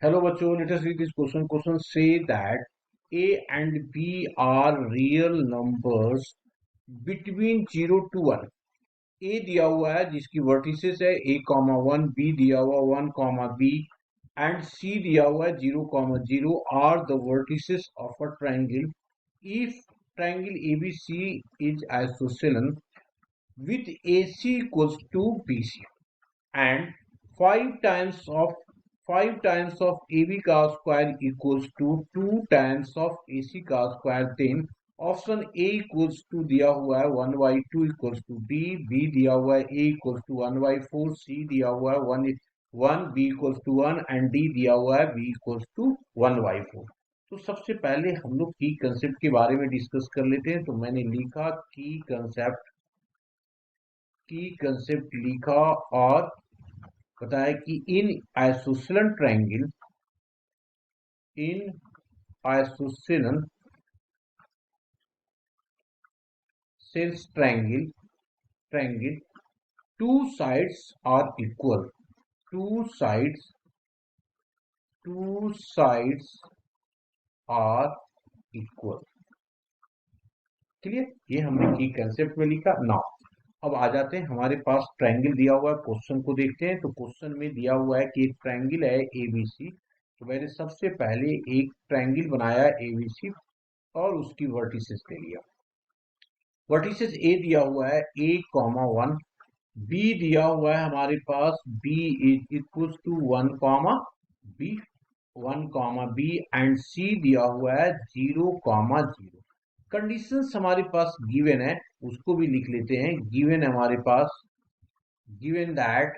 Hello बच्चों, let us read this question. Question say that A and B are real numbers between 0 to 1. A दिया हुआ है जिसकी vertices है a, 1, B दिया हुआ 1, B and C दिया हुआ है 0, 0 are the vertices of a triangle. If triangle ABC is isosceles with AC equals to BC and 5 times of AB का square equals to 2 times of AC का square, then option A equals to दिया हुआ है 1/2 equals to B, B दिया हुआ है A equals to 1/4, C दिया हुआ है 1, B equals to 1 and D दिया हुआ है B इक्वल्स टू 1/4। तो सबसे पहले हम लोग की कंसेप्ट के बारे में डिस्कस कर लेते हैं। तो मैंने लिखा की कंसेप्ट लिखा और बताया कि in isosceles triangle two sides are equal. Two sides are equal. Clear? ये हमने की कंसेप्ट में लिखा। नाउ अब आ जाते हैं, हमारे पास ट्रायंगल दिया हुआ है, क्वेश्चन को देखते हैं। तो क्वेश्चन में दिया हुआ है कि एक ट्रायंगल है एबीसी। तो मैंने सबसे पहले एक ट्रायंगल बनाया एबीसी और उसकी वर्टिसेस ले लिया। वर्टिसेस ए दिया हुआ है a, 1, बी दिया हुआ है हमारे पास b is equals to 1, b and c दिया हुआ है 0, 0। कंडीशंस हमारे पास गिवन है, उसको भी लिख लेते हैं। गिवन है हमारे पास, given that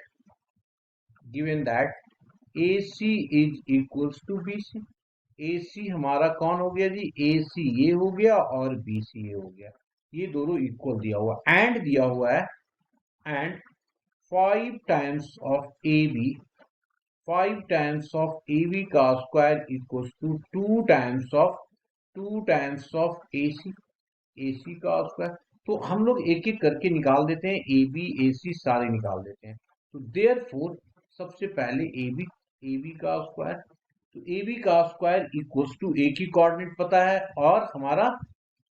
AC is equals to BC। AC हमारा कौन हो गया जी? AC ये हो गया और BC ये हो गया। ये दोनों इक्वल दिया हुआ एंड दिया हुआ है and 5 times of AB, 5 times of AB का square equals to 2 times of AC का स्क्वायर। तो हम लोग एक एक करके निकाल देते हैं, AB AC सारे निकाल देते हैं। तो देयरफॉर सबसे पहले AB का स्क्वायर, तो AB का स्क्वायर इक्वल्स टू A की कोऑर्डिनेट पता है और हमारा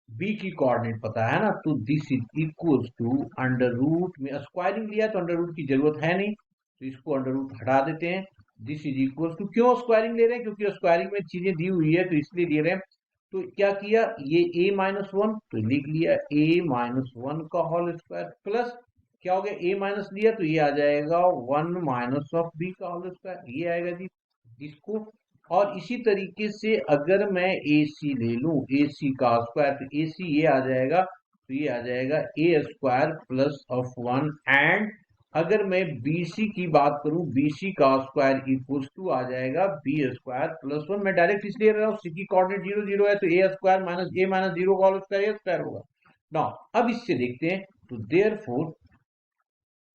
B की कोऑर्डिनेट पता है ना। तो this is equals to under root में स्क्वायरिंग लिया तो अंडर रूट की जरूरत है नहीं, तो इसको अंडर रूट हटा देते हैं। दिस इज इक्वल्स टू, क्यों स्क्वायरिंग ले रहे हैं? क्योंकि स्क्वायरिंग में चीजें दी हुई है तो इसलिए ले रहे हैं। तो क्या किया, ये a-1 तो लिख लिया a-1 का होल स्क्वायर प्लस क्या हो गया, a माइनस लिया तो ये आ जाएगा 1 माइनस ऑफ b का होल स्क्वायर, ये आएगा जी इसको। और इसी तरीके से अगर मैं AC ले लूं, AC का स्क्वायर, तो AC ये आ जाएगा, तो ये आ जाएगा a square plus of 1 and अगर मैं BC की बात करूं, BC का स्क्वायर इक्वल्स टू आ जाएगा B स्क्वायर प्लस 1। मैं डायरेक्ट इसलिए ले रहा हूं, C की कोऑर्डिनेट 0, 0 है तो a square minus a minus 0 का होल स्क्वायर a स्क्वायर होगा। नाउ अब इससे देखते हैं, तो देयरफॉर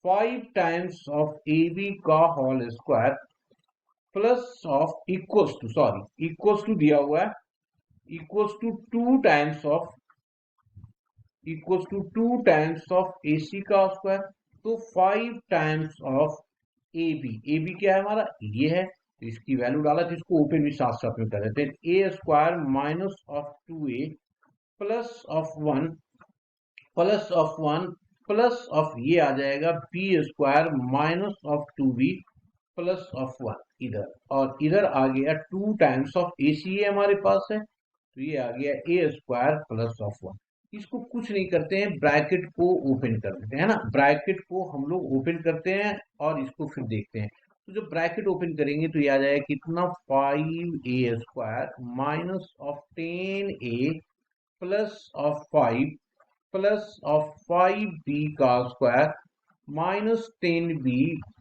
5 टाइम्स ऑफ AB का whole square plus of equals to दिया हुआ है equals to 2 times of AC का स्क्वायर। तो 5 टाइम्स ऑफ AB क्या है हमारा, ये है, तो इसकी वैल्यू डाला तो इसको ओपन भी साथ साथ में कर देते हैं। a square minus of 2a plus of 1 plus of ये आ जाएगा b square minus of 2b plus of 1 इधर, और इधर आ गया 2 टाइम्स ऑफ AC हमारे पास है, तो ये आ गया a स्क्वायर प्लस ऑफ 1। इसको कुछ नहीं करते हैं, ब्रैकेट को ओपन कर देते हैं ना। ब्रैकेट को हम लोग ओपन करते हैं और इसको फिर देखते हैं। तो जब ब्रैकेट ओपन करेंगे तो ये आ जाएगा कितना, 5a square minus of 10a plus of 5 plus of 5b का square minus 10b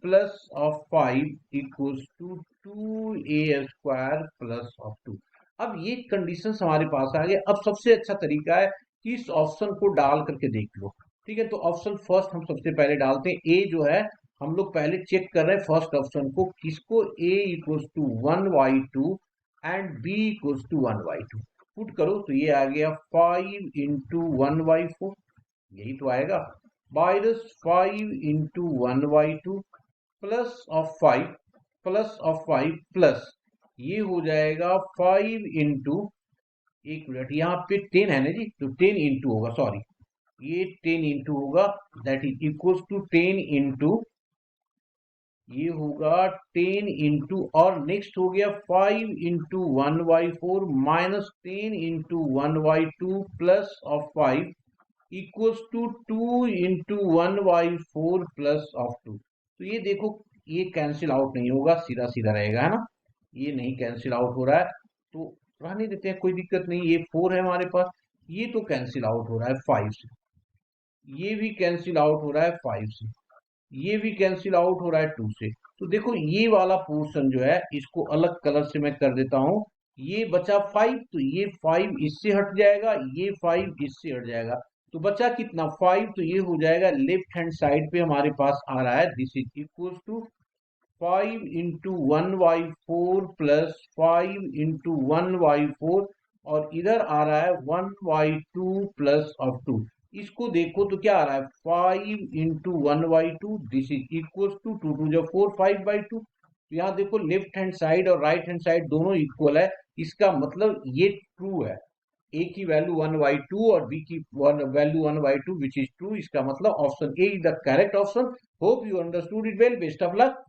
plus of 5 equals to 2a square plus of 2। अब ये कंडीशंस हमारे पास आ गए। अब सबसे अच्छा तरीका है कि इस ऑप्शन को डाल करके देख लो। ठीक है, तो ऑप्शन फर्स्ट हम सबसे पहले डालते हैं। ए जो है हम लोग पहले चेक कर रहे हैं फर्स्ट ऑप्शन को, किसको, a equals to 1/2 and b equals to 1/2 put करो तो ये आ गया 5 इंटू 1/4, यही तो आएगा, minus 5 into 1/2 plus of 5 plus ये हो जाएगा 5 इंटू, एक मिनट, यहाँ पे 10 है ना जी, तो 10 इंटू होगा, सॉरी, ये 10 इंटू होगा, that is equals to 10 into, ये होगा 10 इंटू, और नेक्स्ट हो गया 5 into 1/4 minus 10 into 1/2 plus of 5 equals to 2 into 1/4 plus of 2। तो ये देखो, ये कैंसिल आउट नहीं होगा, सीधा सीधा रहेगा, है ना, ये नहीं कैंसिल आउट हो रहा है, तो रहने देते हैं, कोई दिक्कत नहीं, ये 4 है हमारे पास, ये तो कैंसिल आउट हो रहा है 5 से, ये भी कैंसिल आउट हो रहा है 5 से, ये भी कैंसिल आउट हो रहा है 2 से। तो देखो ये वाला पोर्शन जो है, इसको अलग कलर से मैं कर देता हूं, ये बचा 5, तो ये 5 इससे हट जाएगा, ये 5 इससे हट जाएगा, तो बचा कितना 5, तो ये हो जाएगा लेफ्ट हैंड साइड पे हमारे पास आ रहा है, this is equals to 5 into 1/4 plus 5 into 1/4, और इधर आ रहा है 1/2 प्लस ऑफ 2। इसको देखो तो क्या आ रहा है 5 into 1/2, this is equals to 2 2 जो 4, 5/2। तो यहाँ देखो लेफ्ट हैंड साइड और राइट हैंड साइड दोनों इक्वल है, इसका मतलब ये ट्रू है, ए की वैल्यू 1/2 और बी की वैल्यू 1/2 विच इज ट्रू, इसका मतलब option A is the correct option. Hope you understood it well, best of luck.